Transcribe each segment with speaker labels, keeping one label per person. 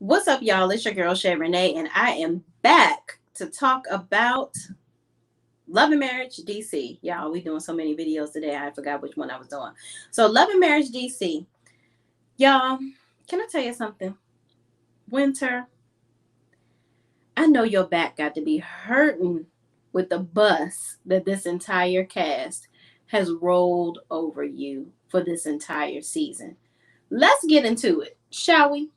Speaker 1: What's up, y'all? It's your girl Shay Renee, and I am back to talk about Love and Marriage DC. Y'all, we doing so many videos today. I forgot which one I was doing. So, Love and Marriage DC. Y'all, can I tell you something? Winter, I know your back got to be hurting with the bus that this entire cast has rolled over you for this entire season. Let's get into it, shall we?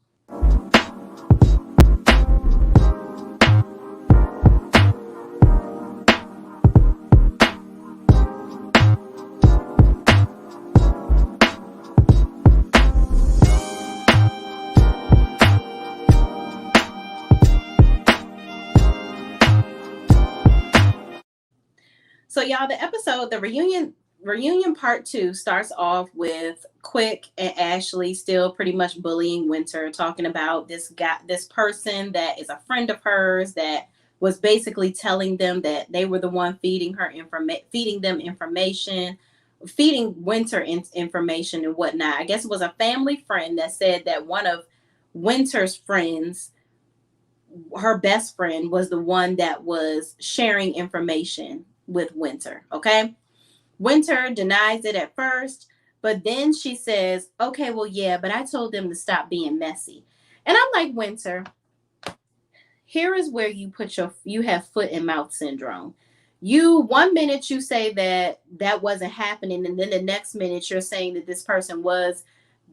Speaker 1: So y'all, the reunion part 2 starts off with Quick and Ashley still pretty much bullying Winter, talking about this person that is a friend of hers that was basically telling them that they were the one feeding them information, feeding Winter information and whatnot. I guess it was a family friend that said that one of Winter's friends, her best friend, was the one that was sharing information with Winter. Okay. Winter denies it at first, but then she says, okay, well, yeah, but I told them to stop being messy. And I'm like, Winter, here is where you have foot and mouth syndrome. You, one minute you say that wasn't happening, and then the next minute you're saying that this person was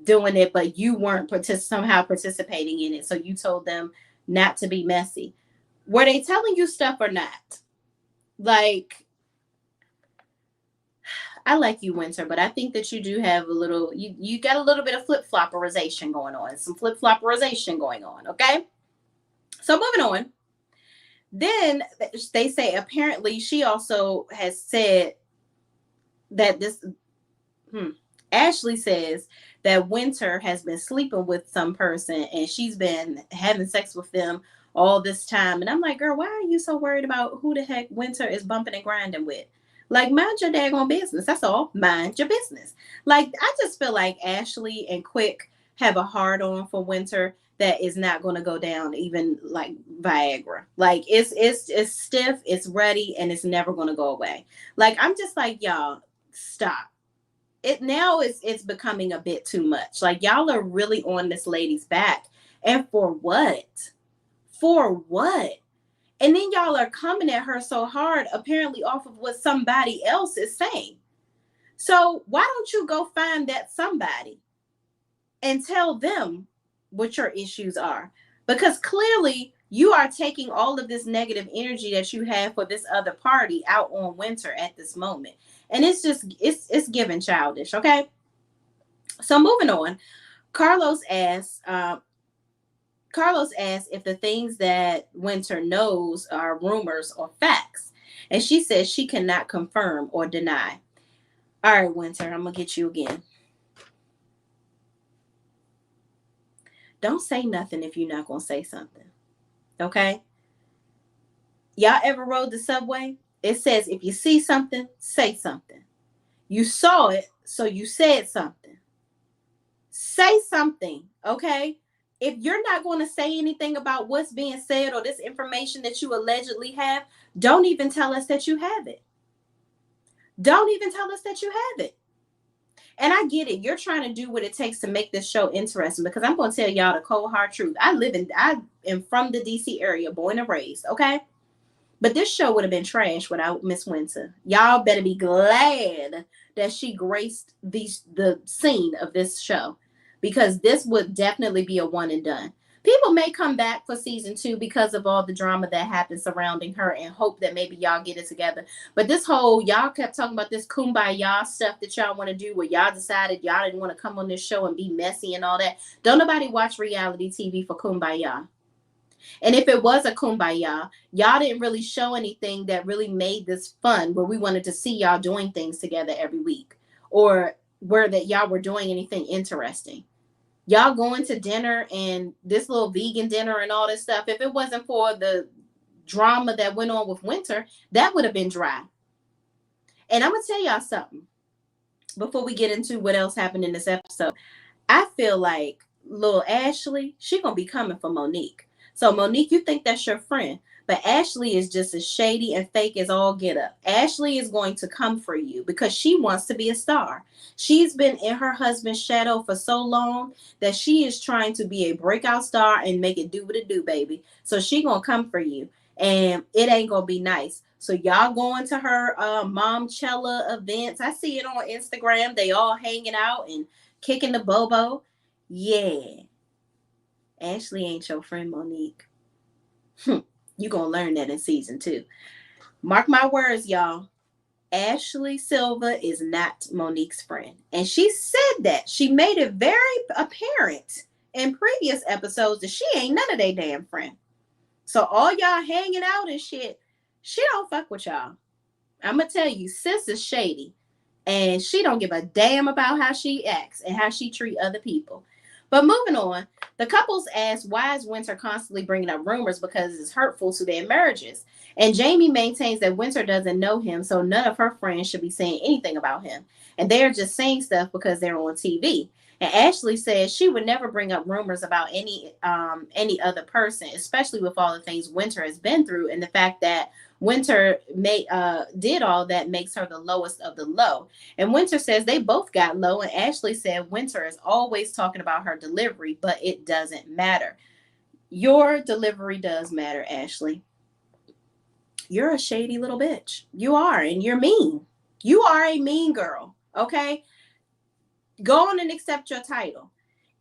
Speaker 1: doing it, but you weren't somehow participating in it. So you told them not to be messy. Were they telling you stuff or not? Like, I like you, Winter, but I think that you do have you got a little bit of flip flopperization going on, some flip flopperization going on. Okay, so moving on. Then they say apparently she also has said that this. Ashley says that Winter has been sleeping with some person and she's been having sex with them all this time. And I'm like, girl, why are you so worried about who the heck Winter is bumping and grinding with? Like, mind your daggone business. That's all. Mind your business. Like, I just feel like Ashley and Quick have a hard on for Winter that is not going to go down even like Viagra. Like, it's stiff, it's ready, and it's never going to go away. Like, I'm just like, y'all, stop. It's becoming a bit too much. Like, y'all are really on this lady's back. And for what? For what? And then y'all are coming at her so hard, apparently off of what somebody else is saying. So why don't you go find that somebody and tell them what your issues are? Because clearly you are taking all of this negative energy that you have for this other party out on Winter at this moment. And it's giving childish, okay? So moving on, Carlos asks, if the things that Winter knows are rumors or facts. And she says she cannot confirm or deny. All right, Winter, I'm going to get you again. Don't say nothing if you're not going to say something. Okay? Y'all ever rode the subway? It says if you see something, say something. You saw it, so you said something. Say something, okay? If you're not going to say anything about what's being said or this information that you allegedly have, don't even tell us that you have it. Don't even tell us that you have it. And I get it. You're trying to do what it takes to make this show interesting, because I'm going to tell y'all the cold hard truth. I am from the DC area, born and raised, okay? But this show would have been trash without Miss Winter. Y'all better be glad that she graced the scene of this show, because this would definitely be a one and done. People may come back for season 2 because of all the drama that happened surrounding her and hope that maybe y'all get it together. But this whole, y'all kept talking about this kumbaya stuff that y'all want to do, where y'all decided y'all didn't want to come on this show and be messy and all that. Don't nobody watch reality TV for kumbaya. And if it was a kumbaya, y'all didn't really show anything that really made this fun, where we wanted to see y'all doing things together every week, or where that y'all were doing anything interesting. Y'all going to dinner and this little vegan dinner and all this stuff, if it wasn't for the drama that went on with Winter, that would have been dry. And I'm going to tell y'all something before we get into what else happened in this episode. I feel like little Ashley, she gonna be coming for Monique. So Monique, you think that's your friend, but Ashley is just as shady and fake as all get up. Ashley is going to come for you because she wants to be a star. She's been in her husband's shadow for so long that she is trying to be a breakout star and make it do what it do, baby. So she gonna come for you, and it ain't gonna be nice. So y'all going to her Momchella events. I see it on Instagram. They all hanging out and kicking the bobo. Yeah, Ashley ain't your friend, Monique. You gonna learn that in season 2. Mark my words, y'all. Ashley Silva is not Monique's friend. And she said that. She made it very apparent in previous episodes that she ain't none of they damn friend. So all y'all hanging out and shit, she don't fuck with y'all. I'm gonna tell you, sis is shady. And she don't give a damn about how she acts and how she treat other people. But moving on, the couples asked why is Winter constantly bringing up rumors because it's hurtful to their marriages. And Jamie maintains that Winter doesn't know him, so none of her friends should be saying anything about him. And they're just saying stuff because they're on TV. And Ashley says she would never bring up rumors about any other person, especially with all the things Winter has been through and the fact that Winter did all that makes her the lowest of the low. And Winter says they both got low. And Ashley said Winter is always talking about her delivery, but it doesn't matter. Your delivery does matter, Ashley. You're a shady little bitch. You are, and you're mean. You are a mean girl, okay? Go on and accept your title.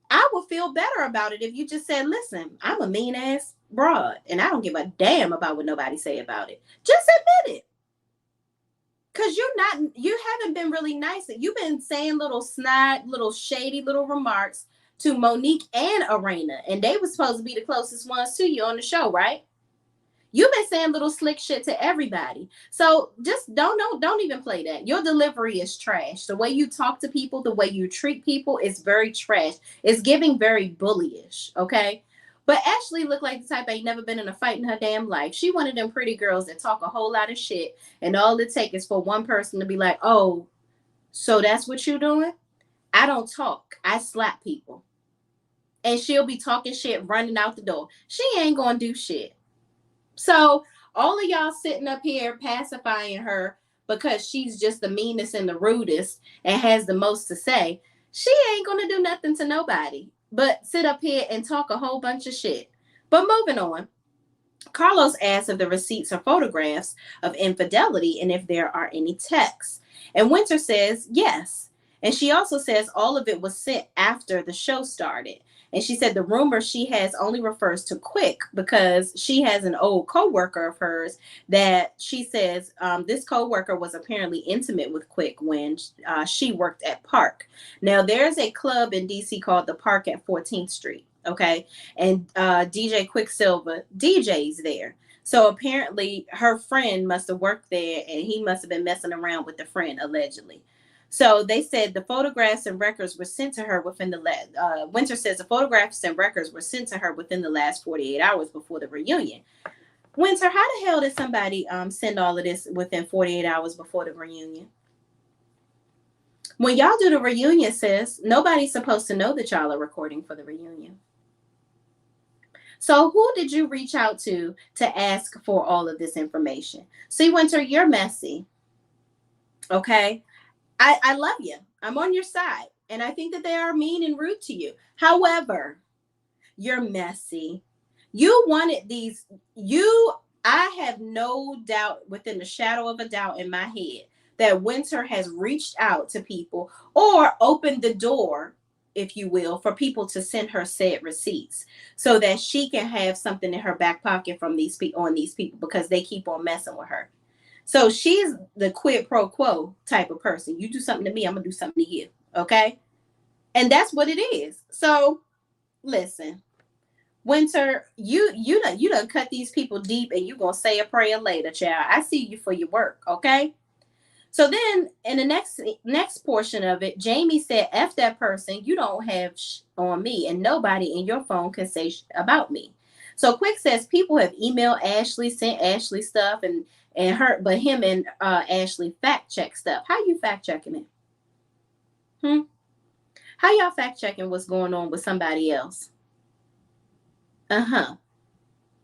Speaker 1: I would feel better about it if you just said, listen, I'm a mean ass broad, and I don't give a damn about what nobody say about it. Just admit it. Cause you haven't been really nice. You've been saying little snide, little shady little remarks to Monique and Arena. And they were supposed to be the closest ones to you on the show, right? You've been saying little slick shit to everybody. So just don't even play that. Your delivery is trash. The way you talk to people, the way you treat people is very trash. It's giving very bullyish, okay? But Ashley looked like the type ain't never been in a fight in her damn life. She one of them pretty girls that talk a whole lot of shit, and all it takes is for one person to be like, oh, so that's what you doing? I don't talk. I slap people. And she'll be talking shit, running out the door. She ain't gonna do shit. So all of y'all sitting up here pacifying her because she's just the meanest and the rudest and has the most to say, she ain't gonna do nothing to nobody but sit up here and talk a whole bunch of shit. But moving on, Carlos asks if the receipts are photographs of infidelity and if there are any texts. And Winter says yes. And she also says all of it was sent after the show started. And she said the rumor she has only refers to Quick because she has an old co-worker of hers that she says this co-worker was apparently intimate with Quick when she worked at Park. Now, there's a club in D.C. called the Park at 14th Street, okay? And DJ Quicksilver DJs there. So apparently her friend must have worked there and he must have been messing around with the friend, allegedly. So they said the photographs and records were sent to her within the last. Winter says the photographs and records were sent to her within the last 48 hours before the reunion. Winter, how the hell did somebody send all of this within 48 hours before the reunion? When y'all do the reunion, sis, nobody's supposed to know that y'all are recording for the reunion. So who did you reach out to ask for all of this information? See, Winter, you're messy. Okay? I love you. I'm on your side. And I think that they are mean and rude to you. However, you're messy. You wanted these. I have no doubt within the shadow of a doubt in my head that Winter has reached out to people or opened the door, if you will, for people to send her said receipts so that she can have something in her back pocket from these people because they keep on messing with her. So she's the quid pro quo type of person. You do something to me, I'm gonna do something to you. Okay. And that's what it is. So listen, Winter, you done cut these people deep and you gonna say a prayer later, child. I see you for your work, okay? So then in the next portion of it, Jamie said, F that person, you don't have on me and nobody in your phone can say about me. So Quick says people have emailed Ashley, sent Ashley stuff and her, but him and Ashley fact check stuff. How you fact checking it? How y'all fact checking what's going on with somebody else? Uh-huh.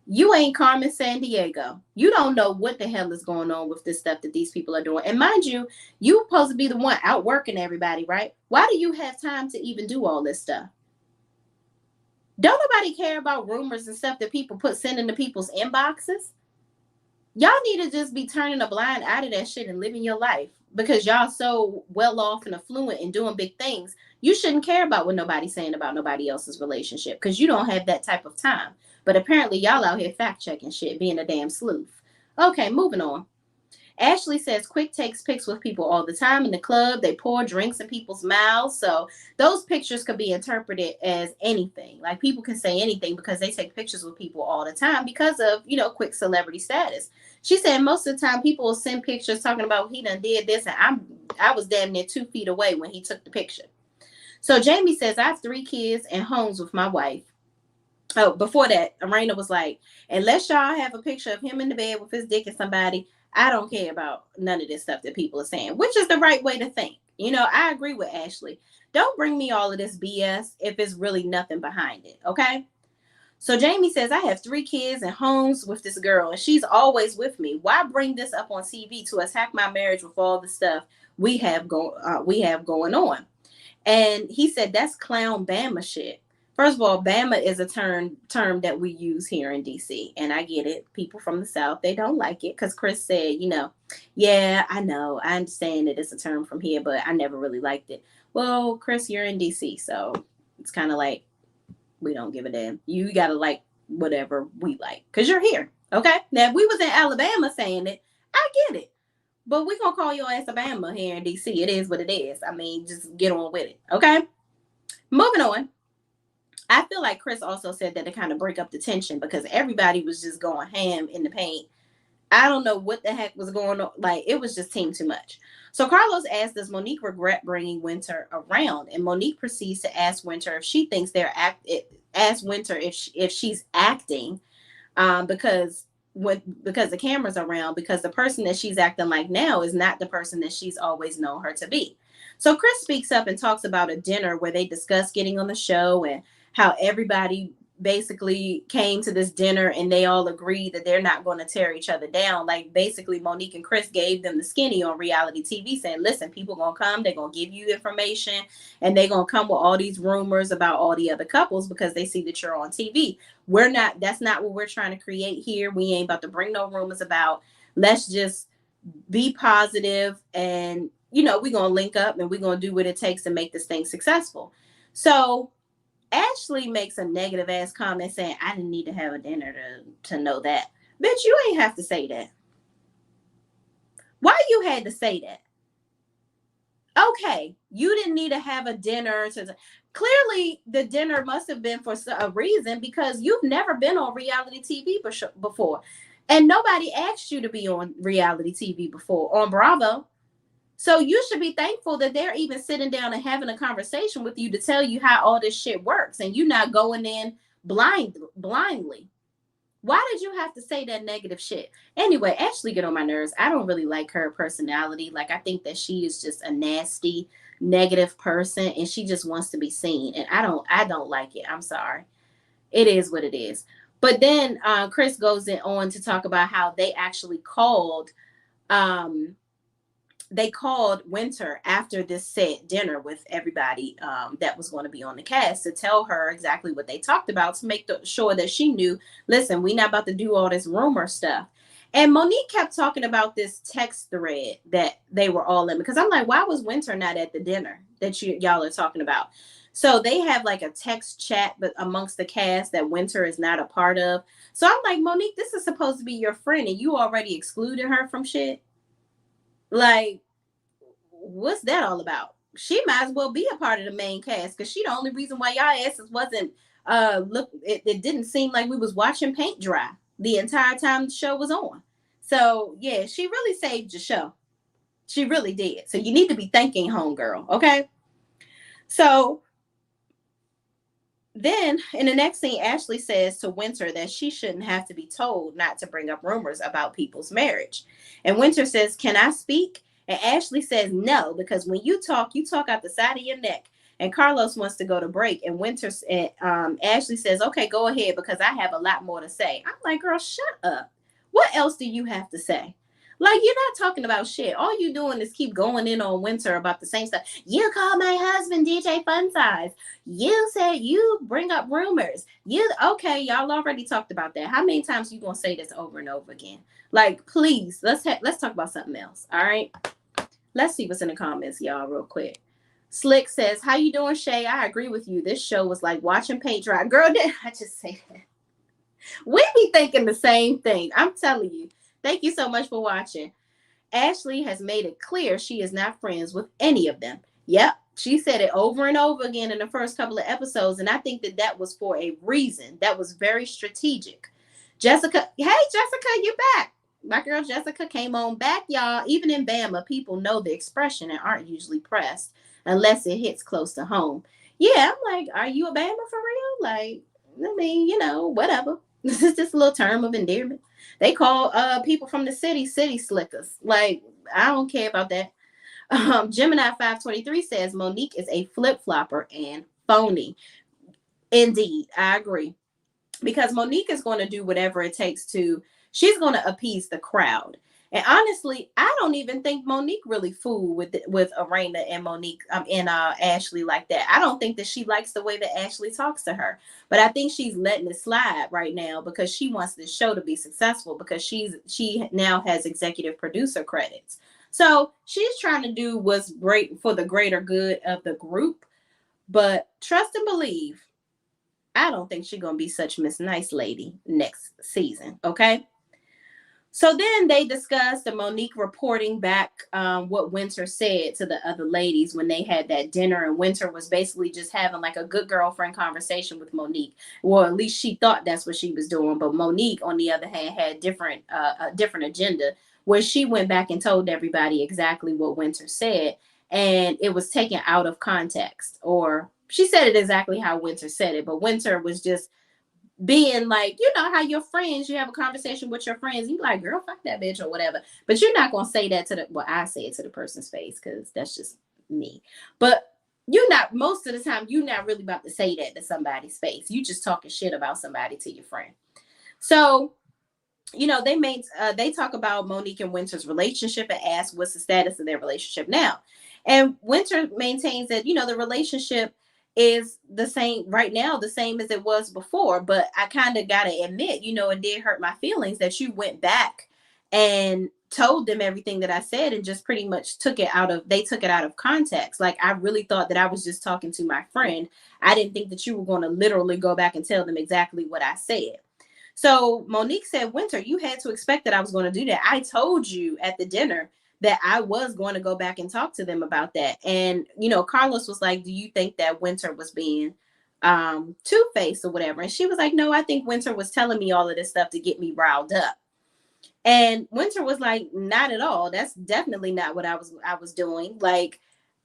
Speaker 1: You ain't Carmen San Diego. You don't know what the hell is going on with this stuff that these people are doing. And mind you, you supposed to be the one out working everybody, right? Why do you have time to even do all this stuff? Don't nobody care about rumors and stuff that people send into people's inboxes. Y'all need to just be turning a blind eye to that shit and living your life because y'all so well off and affluent and doing big things. You shouldn't care about what nobody's saying about nobody else's relationship because you don't have that type of time. But apparently y'all out here fact checking shit, being a damn sleuth. Okay, moving on. Ashley says Quick takes pics with people all the time in the club. They pour drinks in people's mouths. So those pictures could be interpreted as anything. Like people can say anything because they take pictures with people all the time because of, Quick celebrity status. She said most of the time people will send pictures talking about he done did this and I was damn near 2 feet away when he took the picture. So Jamie says I have 3 kids and homes with my wife. Oh, before that, Arena was like, unless y'all have a picture of him in the bed with his dick and somebody, I don't care about none of this stuff that people are saying, which is the right way to think. I agree with Ashley. Don't bring me all of this BS if it's really nothing behind it, okay? So Jamie says, I have 3 kids and homes with this girl, and she's always with me. Why bring this up on TV to attack my marriage with all the stuff we have going on? And he said, that's clown Bama shit. First of all, Bama is a term that we use here in DC. And I get it. People from the South, they don't like it. Because Chris said, yeah, I know. I understand that it's a term from here, but I never really liked it. Well, Chris, you're in DC. So it's kind of like, we don't give a damn. You got to like whatever we like. Because you're here. Okay? Now, if we was in Alabama saying it, I get it. But we're going to call your ass Alabama here in D.C. It is what it is. I mean, just get on with it. Okay? Moving on. I feel like Chris also said that to kind of break up the tension because everybody was just going ham in the paint. I don't know what the heck was going on. Like, it was just team too much. So Carlos asked, does Monique regret bringing Winter around? And Monique proceeds to ask Winter if she thinks ask Winter if she's acting because the camera's around, because the person that she's acting like now is not the person that she's always known her to be. So Chris speaks up and talks about a dinner where they discuss getting on the show and how everybody basically came to this dinner and they all agreed that they're not going to tear each other down. Like basically Monique and Chris gave them the skinny on reality TV saying, listen, people going to come, they're going to give you information and they're going to come with all these rumors about all the other couples because they see that you're on TV. That's not what we're trying to create here. We ain't about to bring no rumors about. Let's just be positive and, we're going to link up and we're going to do what it takes to make this thing successful. So Ashley makes a negative ass comment saying, I didn't need to have a dinner to know that. Bitch, you ain't have to say that. Why you had to say that? Okay, you didn't need to have a dinner clearly the dinner must have been for a reason because you've never been on reality TV before. And nobody asked you to be on reality TV before on Bravo. So you should be thankful that they're even sitting down and having a conversation with you to tell you how all this shit works and you not going in blindly. Why did you have to say that negative shit? Anyway, Ashley get on my nerves. I don't really like her personality. Like, I think that she is just a nasty, negative person and she just wants to be seen. And I don't like it. I'm sorry. It is what it is. But then Chris goes on to talk about how they actually called Winter after this set dinner with everybody that was going to be on the cast to tell her exactly what they talked about to make sure that she knew, listen, we're not about to do all this rumor stuff. And Monique kept talking about this text thread that they were all in because I'm like, why was Winter not at the dinner that y'all are talking about? So they have like a text chat but amongst the cast that Winter is not a part of. So I'm like, Monique, this is supposed to be your friend and you already excluded her from shit. Like, what's that all about? She might as well be a part of the main cast because she the only reason why y'all asses wasn't it didn't seem like we was watching paint dry the entire time the show was on. So yeah, she really saved your show. She really did. So you need to be thanking homegirl, okay? So then in the next scene, Ashley says to Winter that she shouldn't have to be told not to bring up rumors about people's marriage. And Winter says, can I speak? And Ashley says no, because when you talk out the side of your neck. And Carlos wants to go to break. And Ashley says, okay, go ahead because I have a lot more to say. I'm like, girl, shut up. What else do you have to say? Like, you're not talking about shit. All you doing is keep going in on Winter about the same stuff. You call my husband DJ Fun Size. You said you bring up rumors. Okay, y'all already talked about that. How many times you gonna say this over and over again? Like, please, let's talk about something else. All right. Let's see what's in the comments, y'all, real quick. Slick says, how you doing, Shay? I agree with you. This show was like watching paint dry. Girl, did I just say that? We be thinking the same thing. I'm telling you. Thank you so much for watching. Ashley has made it clear she is not friends with any of them. Yep, she said it over and over again in the first couple of episodes, and I think that was for a reason. That was very strategic. Jessica, hey, Jessica, you back. My girl Jessica came on back, y'all. Even in Bama, people know the expression and aren't usually pressed unless it hits close to home. Yeah, I'm like, are you a Bama for real? Like, I mean, whatever. This is just a little term of endearment. They call people from the city slickers. Like, I don't care about that. Gemini 523 says Monique is a flip flopper and phony. Indeed, I agree. Because Monique is going to do whatever it takes she's going to appease the crowd. And honestly, I don't even think Monique really fooled with Arena and Monique and Ashley like that. I don't think that she likes the way that Ashley talks to her. But I think she's letting it slide right now because she wants this show to be successful because she now has executive producer credits. So she's trying to do what's great for the greater good of the group. But trust and believe, I don't think she's going to be such Miss Nice Lady next season. Okay. So then they discussed the Monique reporting back what Winter said to the other ladies when they had that dinner. And Winter was basically just having like a good girlfriend conversation with Monique. Well, at least she thought that's what she was doing. But Monique, on the other hand, had a different agenda where she went back and told everybody exactly what Winter said. And it was taken out of context, or she said it exactly how Winter said it. But Winter was just being like, how your friends, you have a conversation with your friends, you like, girl, fuck that bitch or whatever. But you're not going to say that I say it to the person's face because that's just me. But most of the time, you're not really about to say that to somebody's face. You just talking shit about somebody to your friend. So, they talk about Monique and Winter's relationship and ask what's the status of their relationship now. And Winter maintains that, the relationship is the same right now, the same as it was before. But I kind of got to admit, it did hurt my feelings that you went back and told them everything that I said and just pretty much took it out of context. Like, I really thought that I was just talking to my friend. I didn't think that you were going to literally go back and tell them exactly what I said. So Monique said, Winter, you had to expect that I was going to do that. I told you at the dinner that I was going to go back and talk to them about that. And, Carlos was like, do you think that Winter was being two-faced or whatever? And she was like, no, I think Winter was telling me all of this stuff to get me riled up. And Winter was like, not at all. That's definitely not what I was doing. Like,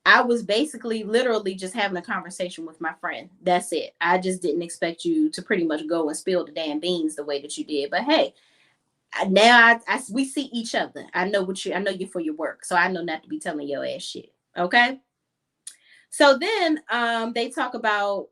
Speaker 1: I was basically literally just having a conversation with my friend. That's it. I just didn't expect you to pretty much go and spill the damn beans the way that you did. But hey, now we see each other. I know you for your work. So I know not to be telling your ass shit. Okay. So then they talk about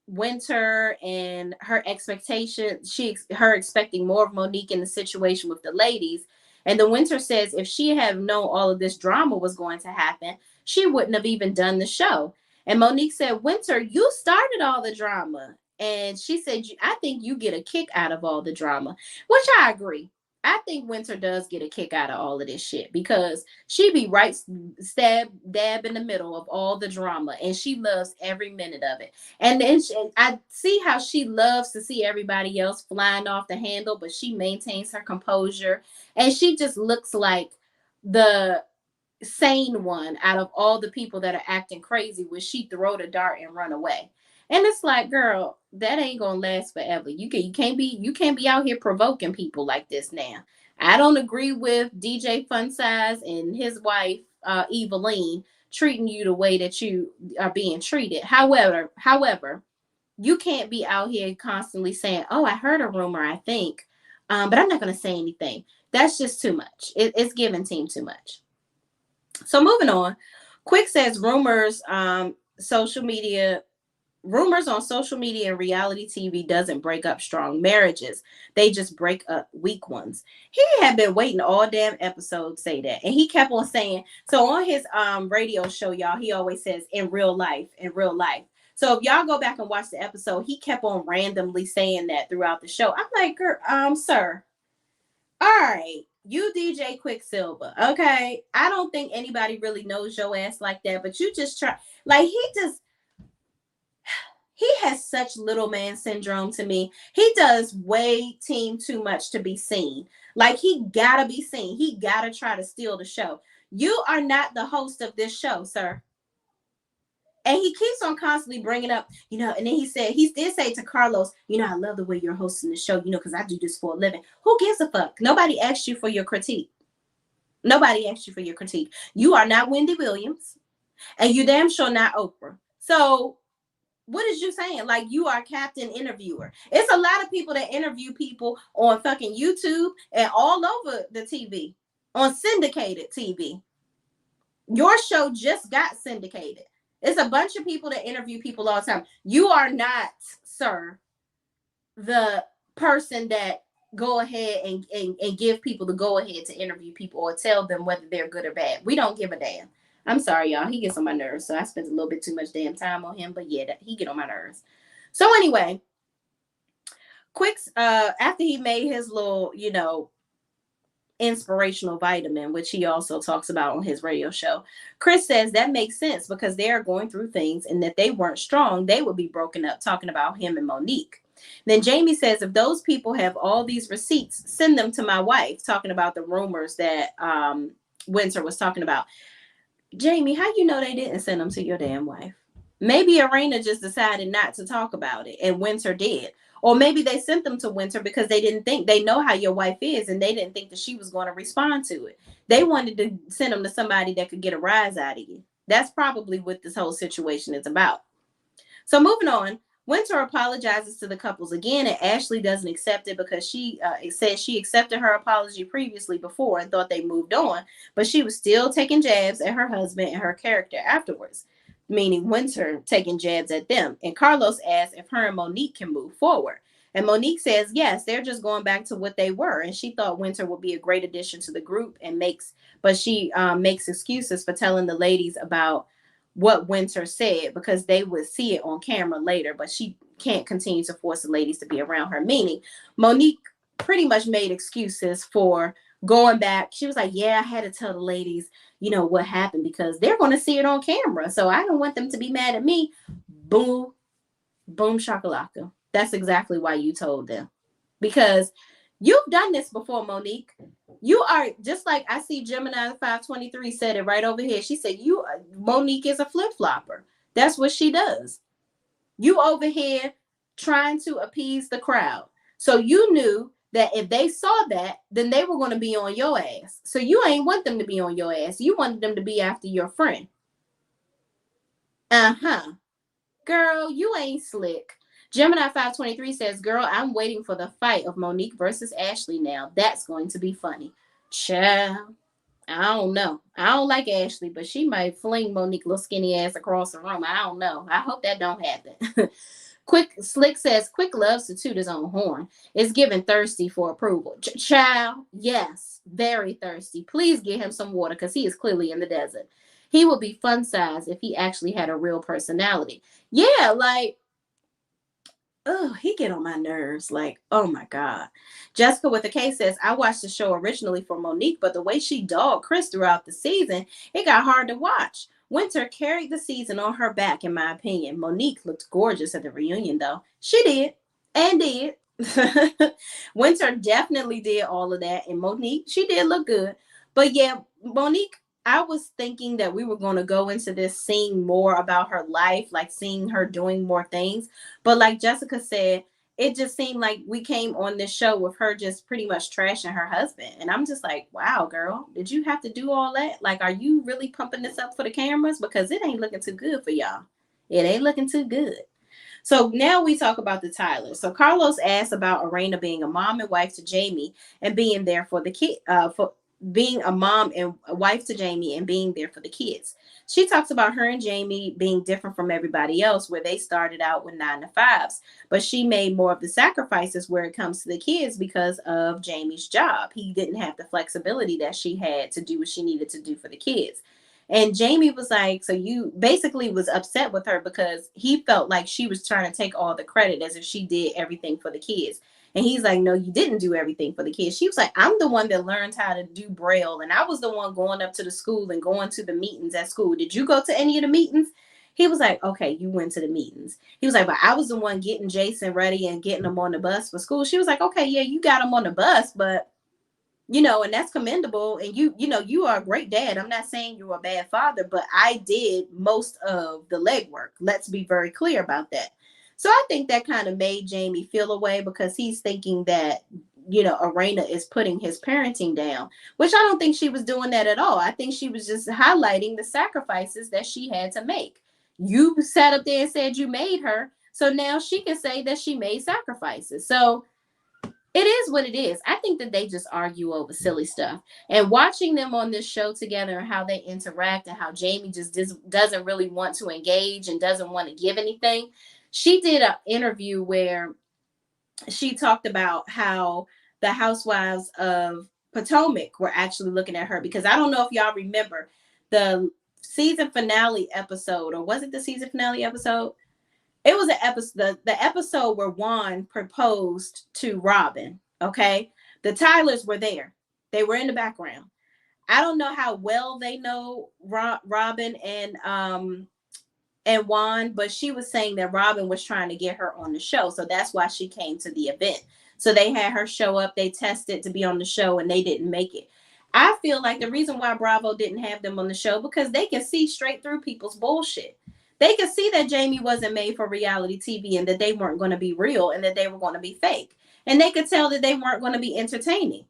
Speaker 1: Winter and her expectations. Her expecting more of Monique in the situation with the ladies. And the Winter says if she had known all of this drama was going to happen, she wouldn't have even done the show. And Monique said, Winter, you started all the drama. And she said, I think you get a kick out of all the drama, which I agree. I think Winter does get a kick out of all of this shit because she be right dab in the middle of all the drama and she loves every minute of it. And then I see how she loves to see everybody else flying off the handle, but she maintains her composure and she just looks like the sane one out of all the people that are acting crazy when she throw the dart and run away. And it's like, girl, that ain't gonna last forever. You can't be out here provoking people like this now. I don't agree with DJ Fun Size and his wife, Eveline, treating you the way that you are being treated. However, you can't be out here constantly saying, oh, I heard a rumor, I think. But I'm not gonna say anything. That's just too much. It's giving team too much. So moving on. Quick says rumors social media rumors on social media and reality TV doesn't break up strong marriages. They just break up weak ones. He had been waiting all damn episode to say that. And he kept on saying, so on his radio show, y'all, he always says in real life, in real life. So if y'all go back and watch the episode, he kept on randomly saying that throughout the show. I'm like, sir, all right, you DJ Quicksilver, okay? I don't think anybody really knows your ass like that, but you just try, like he has such little man syndrome to me. He does way too much to be seen. Like he gotta be seen. He gotta try to steal the show. You are not the host of this show, sir. And he keeps on constantly bringing up, and then he did say to Carlos, I love the way you're hosting the show, because I do this for a living. Who gives a fuck? Nobody asked you for your critique. Nobody asked you for your critique. You are not Wendy Williams, and you damn sure not Oprah. So what is you saying? Like you are captain interviewer. It's a lot of people that interview people on fucking YouTube and all over the TV, on syndicated TV. Your show just got syndicated. It's a bunch of people that interview people all the time. You are not, sir, the person that go ahead and give people the go ahead to interview people or tell them whether they're good or bad. We don't give a damn. I'm sorry, y'all. He gets on my nerves, so I spent a little bit too much damn time on him. But yeah, he get on my nerves. So anyway, after he made his little, inspirational vitamin, which he also talks about on his radio show, Chris says that makes sense because they are going through things, and that they weren't strong, they would be broken up, talking about him and Monique. Then Jamie says, if those people have all these receipts, send them to my wife, talking about the rumors that Winter was talking about. Jamie, how you know they didn't send them to your damn wife? Maybe Arena just decided not to talk about it, and Winter did. Or maybe they sent them to Winter because they know how your wife is, and they didn't think that she was going to respond to it. They wanted to send them to somebody that could get a rise out of you. That's probably what this whole situation is about. So moving on, Winter apologizes to the couples again, and Ashley doesn't accept it because she says she accepted her apology previously before and thought they moved on, but she was still taking jabs at her husband and her character afterwards, meaning Winter taking jabs at them. And Carlos asks if her and Monique can move forward. And Monique says, yes, they're just going back to what they were. And she thought Winter would be a great addition to the group, but she makes excuses for telling the ladies about what Winter said because they would see it on camera later, but she can't continue to force the ladies to be around her. Meaning Monique pretty much made excuses for going back. She was like, yeah, I had to tell the ladies, what happened because they're going to see it on camera. So I don't want them to be mad at me. Boom, boom, shakalaka. That's exactly why you told them. Because you've done this before, Monique. You are just like I see Gemini 523 said it right over here. She said, Monique is a flip-flopper. That's what she does. You over here trying to appease the crowd. So you knew that if they saw that, then they were going to be on your ass. So you ain't want them to be on your ass. You wanted them to be after your friend. Uh-huh. Girl, you ain't slick. Gemini 523 says, girl, I'm waiting for the fight of Monique versus Ashley now. That's going to be funny. Child, I don't know. I don't like Ashley, but she might fling Monique little skinny ass across the room. I don't know. I hope that don't happen. Slick says, Quick loves to toot his own horn. It's giving thirsty for approval. Child, yes, very thirsty. Please get him some water because he is clearly in the desert. He would be fun size if he actually had a real personality. Yeah, like, oh, he get on my nerves. Like, oh my God. Jessica with a K says, I watched the show originally for Monique, but the way she dogged Chris throughout the season, it got hard to watch. Winter carried the season on her back, in my opinion. Monique looked gorgeous at the reunion, though. She did. And did. Winter definitely did all of that. And Monique, she did look good. But yeah, Monique, I was thinking that we were going to go into this seeing more about her life, like seeing her doing more things. But like Jessica said, it just seemed like we came on this show with her just pretty much trashing her husband. And I'm just like, wow, girl, did you have to do all that? Like, are you really pumping this up for the cameras? Because it ain't looking too good for y'all. It ain't looking too good. So now we talk about the Tyler. So Carlos asked about Arena being a mom and wife to Jamie and being there for the kid, being a mom and a wife to Jamie and being there for the kids. She talks about her and Jamie being different from everybody else, where they started out with 9 to 5s, but she made more of the sacrifices where it comes to the kids because of Jamie's job. He didn't have the flexibility that she had to do what she needed to do for the kids. And Jamie was like, so you basically was upset with her because he felt like she was trying to take all the credit as if she did everything for the kids. And he's like, no, you didn't do everything for the kids. She was like, I'm the one that learned how to do Braille. And I was the one going up to the school and going to the meetings at school. Did you go to any of the meetings? He was like, okay, you went to the meetings. He was like, but I was the one getting Jason ready and getting him on the bus for school. She was like, okay, yeah, you got him on the bus, but and that's commendable. And you are a great dad. I'm not saying you're a bad father, but I did most of the legwork. Let's be very clear about that. So I think that kind of made Jamie feel away because he's thinking that, Arena is putting his parenting down, which I don't think she was doing that at all. I think she was just highlighting the sacrifices that she had to make. You sat up there and said you made her. So now she can say that she made sacrifices. So it is what it is. I think that they just argue over silly stuff. And watching them on this show together and how they interact and how Jamie just doesn't really want to engage and doesn't want to give anything. She did an interview where she talked about how the housewives of Potomac were actually looking at her, because I don't know if y'all remember the season finale episode, or was it the season finale episode? It was an episode, the episode where Juan proposed to Robin. Okay. The Tylers were there. They were in the background. I don't know how well they know Robin and Juan, but she was saying that Robin was trying to get her on the show. So that's why she came to the event. So they had her show up, they tested to be on the show, and they didn't make it. I feel like the reason why Bravo didn't have them on the show, because they can see straight through people's bullshit. They could see that Jamie wasn't made for reality TV and that they weren't going to be real and that they were going to be fake. And they could tell that they weren't going to be entertaining.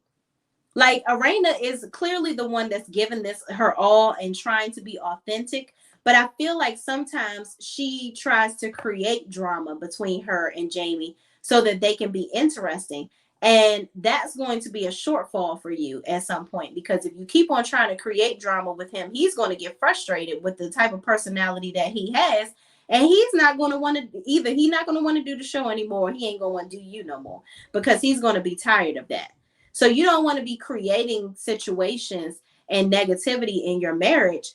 Speaker 1: Like, Arena is clearly the one that's given this her all and trying to be authentic. But I feel like sometimes she tries to create drama between her and Jamie so that they can be interesting. And that's going to be a shortfall for you at some point, because if you keep on trying to create drama with him, he's going to get frustrated with the type of personality that he has. And he's not going to want to either. He's not going to want to do the show anymore. He ain't going to want to do you no more, because he's going to be tired of that. So you don't want to be creating situations and negativity in your marriage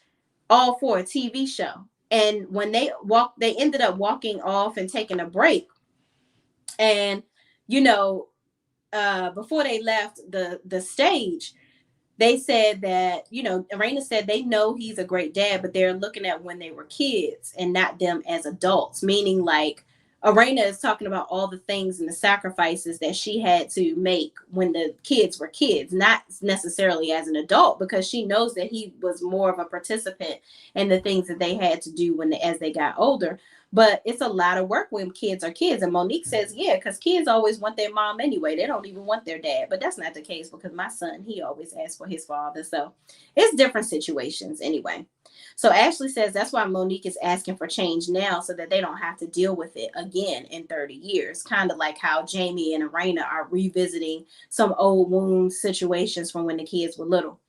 Speaker 1: all for a TV show. And when they ended up walking off and taking a break. And, before they left the stage, they said that, Arena said they know he's a great dad, but they're looking at when they were kids and not them as adults, meaning like Arena is talking about all the things and the sacrifices that she had to make when the kids were kids, not necessarily as an adult, because she knows that he was more of a participant in the things that they had to do as they got older. But it's a lot of work when kids are kids. And Monique says, yeah, because kids always want their mom anyway. They don't even want their dad. But that's not the case, because my son, he always asks for his father. So it's different situations anyway. So Ashley says that's why Monique is asking for change now, so that they don't have to deal with it again in 30 years. Kind of like how Jamie and Arena are revisiting some old wound situations from when the kids were little.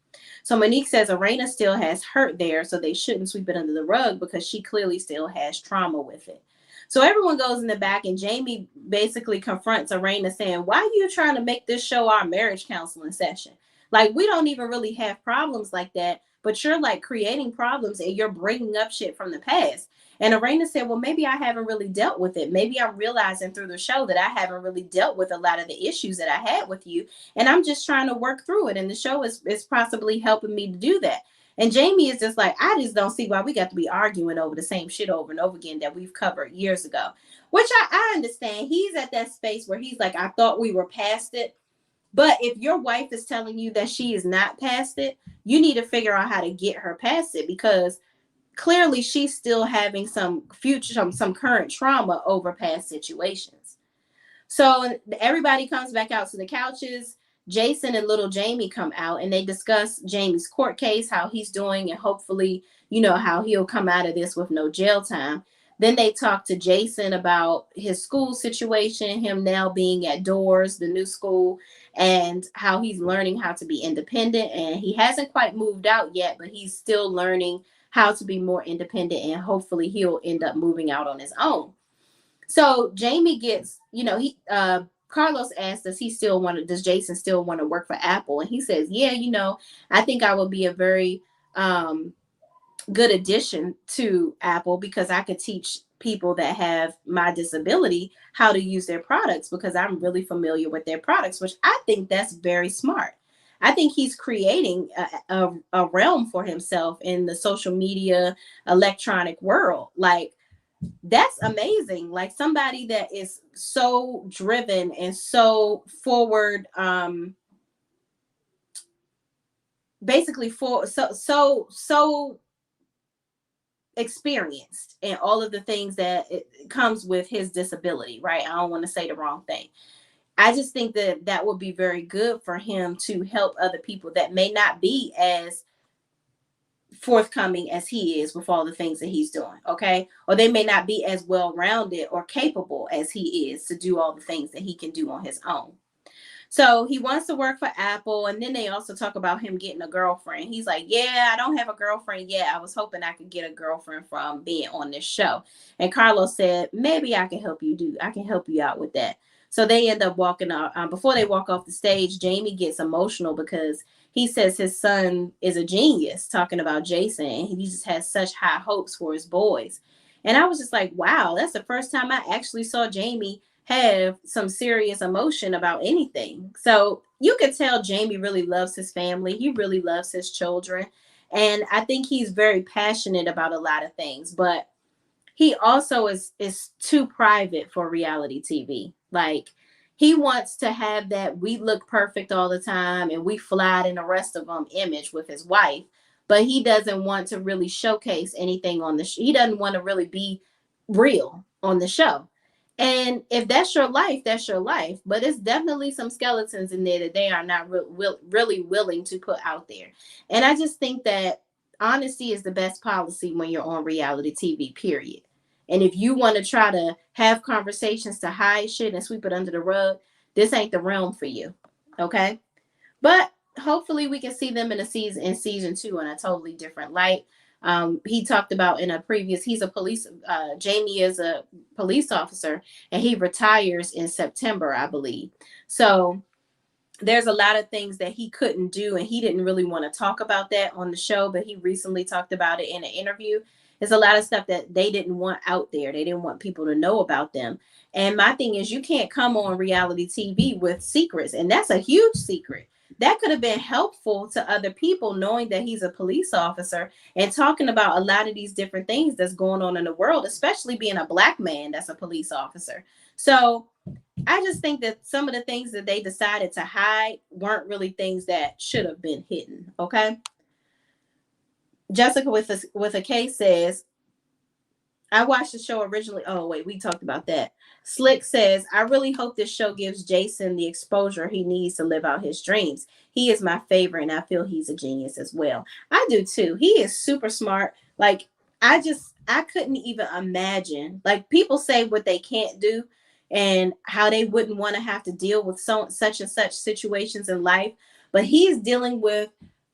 Speaker 1: So Monique says Arena still has hurt there, so they shouldn't sweep it under the rug, because she clearly still has trauma with it. So everyone goes in the back, and Jamie basically confronts Arena saying, why are you trying to make this show our marriage counseling session? Like, we don't even really have problems like that, but you're like creating problems and you're bringing up shit from the past. And Arena said, well, maybe I haven't really dealt with it. Maybe I'm realizing through the show that I haven't really dealt with a lot of the issues that I had with you. And I'm just trying to work through it. And the show is possibly helping me to do that. And Jamie is just like, I just don't see why we got to be arguing over the same shit over and over again that we've covered years ago, which I understand. He's at that space where he's like, I thought we were past it. But if your wife is telling you that she is not past it, you need to figure out how to get her past it, because clearly she's still having some current trauma over past situations. So everybody comes back out to the couches. Jason and little Jamie come out and they discuss Jamie's court case, how he's doing, and hopefully, how he'll come out of this with no jail time. Then they talked to Jason about his school situation, him now being at Doors, the new school, and how he's learning how to be independent. And he hasn't quite moved out yet, but he's still learning how to be more independent. And hopefully he'll end up moving out on his own. So Jamie gets, Carlos asked, does Jason still want to work for Apple? And he says, yeah, I think I would be a very good addition to Apple because I could teach people that have my disability how to use their products because I'm really familiar with their products, which I think that's very smart. I think he's creating a realm for himself in the social media electronic world. Like, that's amazing. Like, somebody that is so driven and so forward, basically so experienced in all of the things that it comes with his disability, right? I don't want to say the wrong thing. I just think that that would be very good for him to help other people that may not be as forthcoming as he is with all the things that he's doing, okay? Or they may not be as well-rounded or capable as he is to do all the things that he can do on his own. So he wants to work for Apple. And then they also talk about him getting a girlfriend. He's like, yeah, I don't have a girlfriend yet. I was hoping I could get a girlfriend from being on this show. And Carlos said, maybe I can help you out with that. So they end up walking out. Before they walk off the stage, Jamie gets emotional because he says his son is a genius, talking about Jason. And he just has such high hopes for his boys. And I was just like, wow, that's the first time I actually saw Jamie have some serious emotion about anything. So you could tell Jamie really loves his family. He really loves his children. And I think he's very passionate about a lot of things, but he also is too private for reality TV. Like, he wants to have that we look perfect all the time and we fly in the rest of them image with his wife, but he doesn't want to really showcase anything on the he doesn't want to really be real on the show. And if that's your life, that's your life. But it's definitely some skeletons in there that they are not really willing to put out there. And I just think that honesty is the best policy when you're on reality TV, period. And if you want to try to have conversations to hide shit and sweep it under the rug, this ain't the realm for you. Okay? But hopefully we can see them in season 2 in a totally different light. He talked about in a previous, Jamie is a police officer and he retires in September, I believe. So there's a lot of things that he couldn't do, and he didn't really want to talk about that on the show, but he recently talked about it in an interview. There's a lot of stuff that they didn't want out there. They didn't want people to know about them. And my thing is, you can't come on reality TV with secrets, and that's a huge secret. That could have been helpful to other people knowing that he's a police officer and talking about a lot of these different things that's going on in the world, especially being a Black man that's a police officer. So I just think that some of the things that they decided to hide weren't really things that should have been hidden. Okay. Jessica with a case says, I watched the show originally. Oh, wait, we talked about that. Slick says, I really hope this show gives Jason the exposure he needs to live out his dreams. He is my favorite, and I feel he's a genius as well. I do too. He is super smart. Like, I couldn't even imagine. Like, people say what they can't do and how they wouldn't want to have to deal with such and such situations in life. But he's dealing with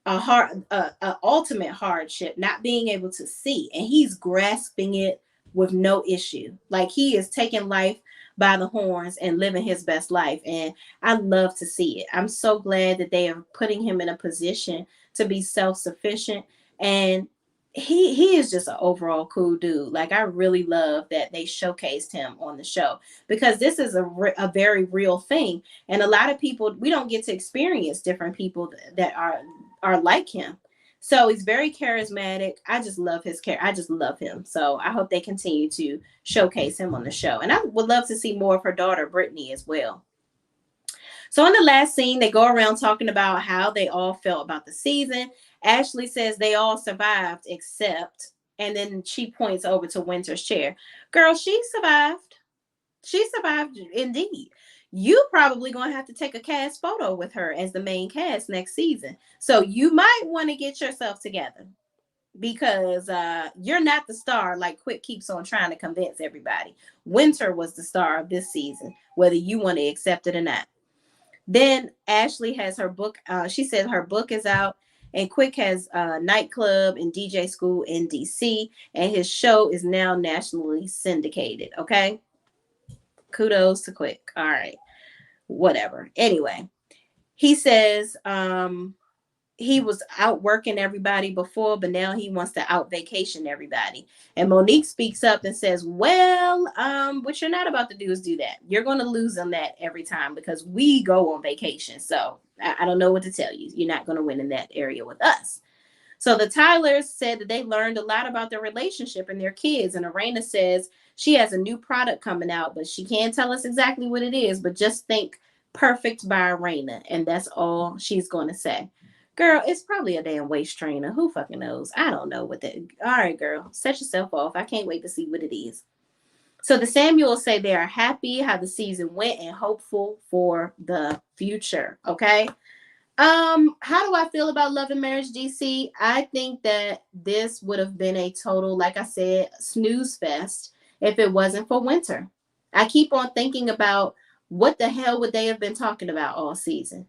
Speaker 1: a ultimate hardship, not being able to see, and he's grasping it with no issue. Like, he is taking life by the horns and living his best life, and I love to see it. I'm so glad that they are putting him in a position to be self-sufficient, and he is just an overall cool dude. Like, I really love that they showcased him on the show because this is a very real thing, and a lot of people, we don't get to experience different people that are like him. So he's very charismatic. I just love his character. I just love him. So I hope they continue to showcase him on the show. And I would love to see more of her daughter, Brittany, as well. So in the last scene, they go around talking about how they all felt about the season. Ashley says they all survived except, and then she points over to Winter's chair. Girl, she survived. She survived indeed. You probably going to have to take a cast photo with her as the main cast next season. So you might want to get yourself together. because you're not the star like Quick keeps on trying to convince everybody. Winter was the star of this season, whether you want to accept it or not. Then Ashley has her book. She said her book is out, and Quick has a nightclub and DJ school in DC, and his show is now nationally syndicated. Okay, kudos to Quick. All right, whatever. Anyway, he says he was out working everybody before, but now he wants to out vacation everybody. And Monique speaks up and says, well, what you're not about to do is do that. You're going to lose on that every time because we go on vacation. So I don't know what to tell you. You're not going to win in that area with us. So the Tylers said that they learned a lot about their relationship and their kids. And Arena says she has a new product coming out, but she can't tell us exactly what it is. But just think perfect by Arena. And that's all she's going to say. Girl, it's probably a damn waist trainer. Who fucking knows? I don't know what that. All right, girl, set yourself off. I can't wait to see what it is. So the Samuels say they are happy how the season went and hopeful for the future. Okay. How do I feel about Love and Marriage DC? I think that this would have been a total, like I said, snooze fest if it wasn't for Winter. I keep on thinking about what the hell would they have been talking about all season.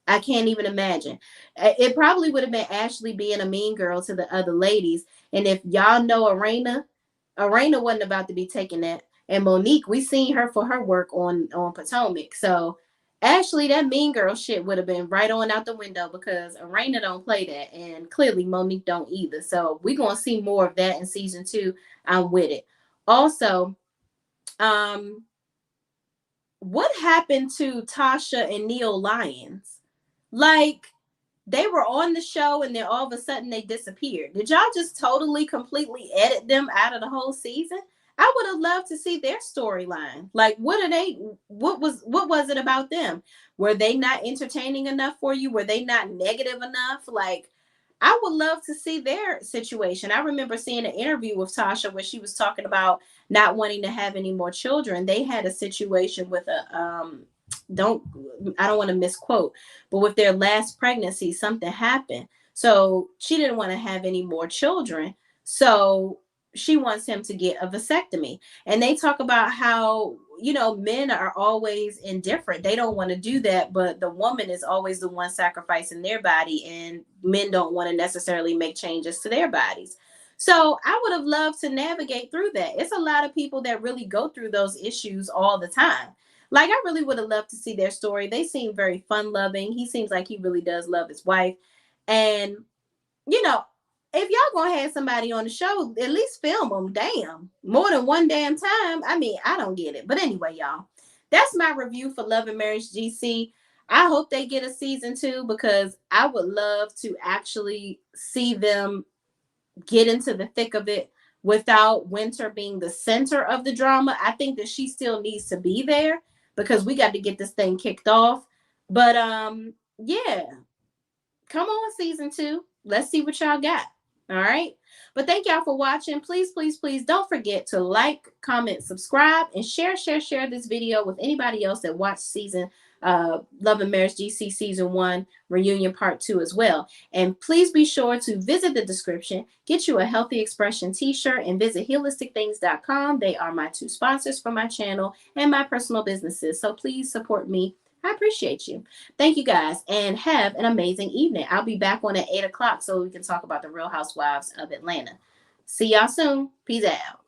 Speaker 1: I can't even imagine. It probably would have been Ashley being a mean girl to the other ladies. And if y'all know Arena wasn't about to be taking that. And Monique, we seen her for her work on Potomac. So Ashley, that mean girl shit would have been right on out the window because Arena don't play that. And clearly Monique don't either. So we're going to see more of that in season 2. I'm with it. Also, what happened to Tasha and Neil Lyons? Like, they were on the show and then all of a sudden they disappeared. Did y'all just totally, completely edit them out of the whole season? I would have loved to see their storyline. Like, what was it about them? Were they not entertaining enough for you? Were they not negative enough? Like, I would love to see their situation. I remember seeing an interview with Tasha where she was talking about not wanting to have any more children. They had a situation with a don't I don't want to misquote, but with their last pregnancy, something happened. So she didn't want to have any more children. So she wants him to get a vasectomy. And they talk about how, men are always indifferent. They don't want to do that, but the woman is always the one sacrificing their body, and men don't want to necessarily make changes to their bodies. So I would have loved to navigate through that. It's a lot of people that really go through those issues all the time. Like, I really would have loved to see their story. They seem very fun loving. He seems like he really does love his wife. And, if y'all gonna have somebody on the show, at least film them. Damn. More than one damn time. I mean, I don't get it. But anyway, y'all, that's my review for Love and Marriage DC. I hope they get a season 2 because I would love to actually see them get into the thick of it without Winter being the center of the drama. I think that she still needs to be there because we got to get this thing kicked off. But yeah, come on, season 2. Let's see what y'all got. All right. But thank y'all for watching. Please, please, please don't forget to like, comment, subscribe, and share this video with anybody else that watched season Love and Marriage DC season 1 reunion part 2 as well. And please be sure to visit the description, get you a Healthy Expression t-shirt, and visit healisticthings.com. They are my 2 sponsors for my channel and my personal businesses. So please support me. I appreciate you. Thank you guys, and have an amazing evening. I'll be back on at 8 o'clock so we can talk about the Real Housewives of Atlanta. See y'all soon. Peace out.